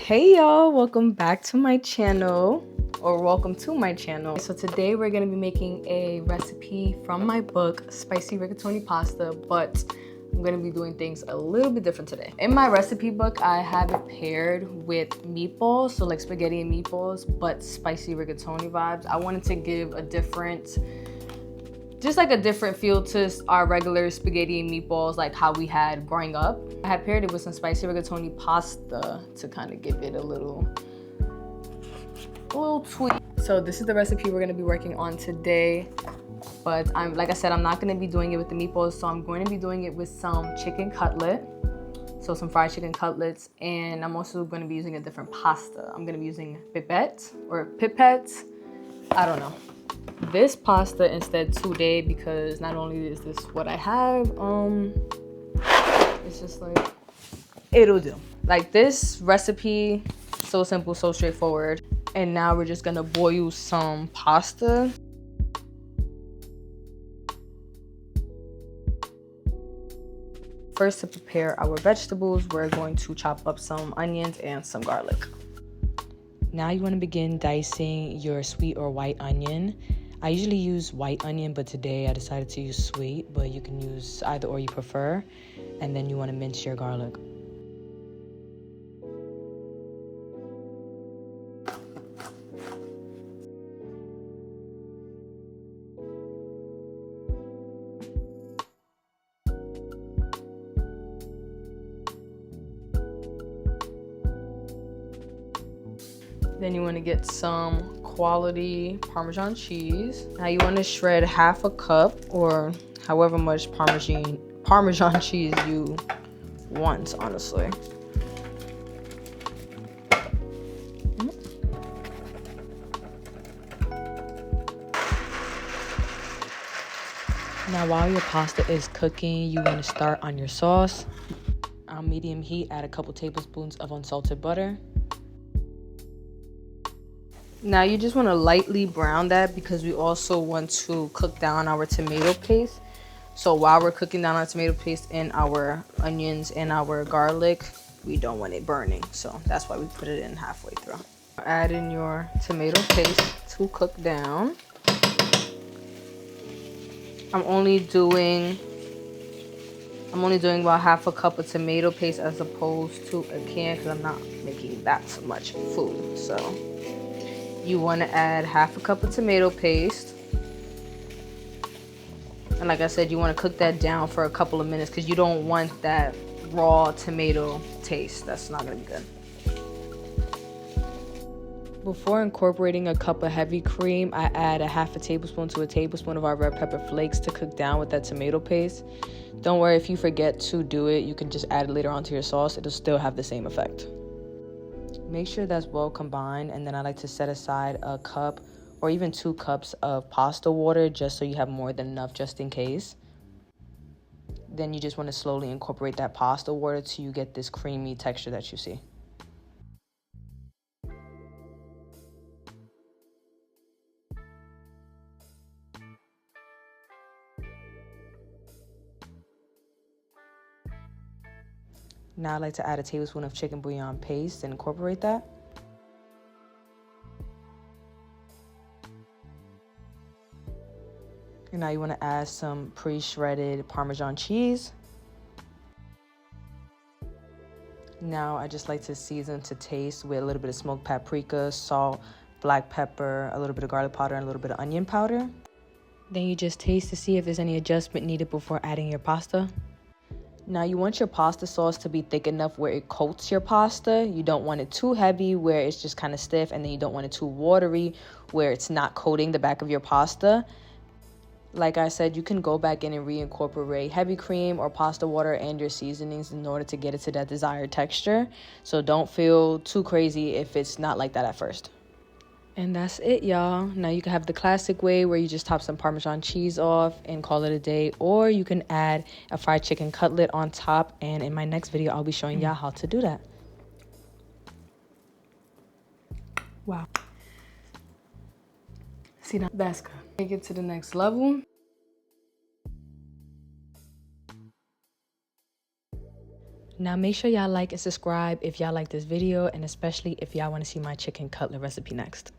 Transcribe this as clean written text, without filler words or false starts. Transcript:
Hey y'all, welcome back to my channel, or welcome to my channel. So today we're gonna be making a recipe from my book, Spicy Rigatoni Pasta, but I'm gonna be doing things a little bit different today. In my recipe book, I have it paired with meatballs, so like spaghetti and meatballs, but spicy rigatoni vibes. I wanted to give a different, just like a different feel to our regular spaghetti and meatballs, like how we had growing up. I had paired it with some spicy rigatoni pasta to kind of give it a little tweak. So this is the recipe we're gonna be working on today. But like I said, I'm not gonna be doing it with the meatballs, so I'm going to be doing it with some chicken cutlet. So some fried chicken cutlets, and I'm also gonna be using a different pasta. I'm gonna be using pipette, I don't know. This pasta instead today, because not only is this what I have, it's just like, it'll do. Like this recipe, so simple, so straightforward. And now we're just gonna boil some pasta. First, to prepare our vegetables, we're going to chop up some onions and some garlic. Now you want to begin dicing your sweet or white onion. I usually use white onion, but today I decided to use sweet, but you can use either or you prefer. And then you want to mince your garlic. Then you want to get some quality Parmesan cheese. Now you want to shred half a cup or however much Parmesan cheese you want, honestly. Now while your pasta is cooking, you want to start on your sauce. On medium heat, add a couple tablespoons of unsalted butter. Now you just want to lightly brown that because we also want to cook down our tomato paste. So while we're cooking down our tomato paste and our onions and our garlic, we don't want it burning. So that's why we put it in halfway through. Add in your tomato paste to cook down. I'm only doing about half a cup of tomato paste as opposed to a can because I'm not making that much food. So you want to add half a cup of tomato paste. And like I said, you want to cook that down for a couple of minutes because you don't want that raw tomato taste. That's not going to be good. Before incorporating a cup of heavy cream, I add a half a tablespoon to a tablespoon of our red pepper flakes to cook down with that tomato paste. Don't worry, if you forget to do it, you can just add it later onto your sauce. It'll still have the same effect. Make sure that's well combined, and then I like to set aside a cup or even 2 cups of pasta water just so you have more than enough just in case. Then you just want to slowly incorporate that pasta water till you get this creamy texture that you see. Now I like to add a tablespoon of chicken bouillon paste and incorporate that. And now you want to add some pre-shredded Parmesan cheese. Now I just like to season to taste with a little bit of smoked paprika, salt, black pepper, a little bit of garlic powder, and a little bit of onion powder. Then you just taste to see if there's any adjustment needed before adding your pasta. Now you want your pasta sauce to be thick enough where it coats your pasta. You don't want it too heavy where it's just kind of stiff, and then you don't want it too watery where it's not coating the back of your pasta. Like I said, you can go back in and reincorporate heavy cream or pasta water and your seasonings in order to get it to that desired texture. So don't feel too crazy if it's not like that at first. And that's it, y'all. Now you can have the classic way where you just top some Parmesan cheese off and call it a day, or you can add a fried chicken cutlet on top, and in my next video I'll be showing y'all how to do that. Wow. See, now that's good. Take it to the next level. Now make sure y'all like and subscribe if y'all like this video, and especially if y'all want to see my chicken cutlet recipe next.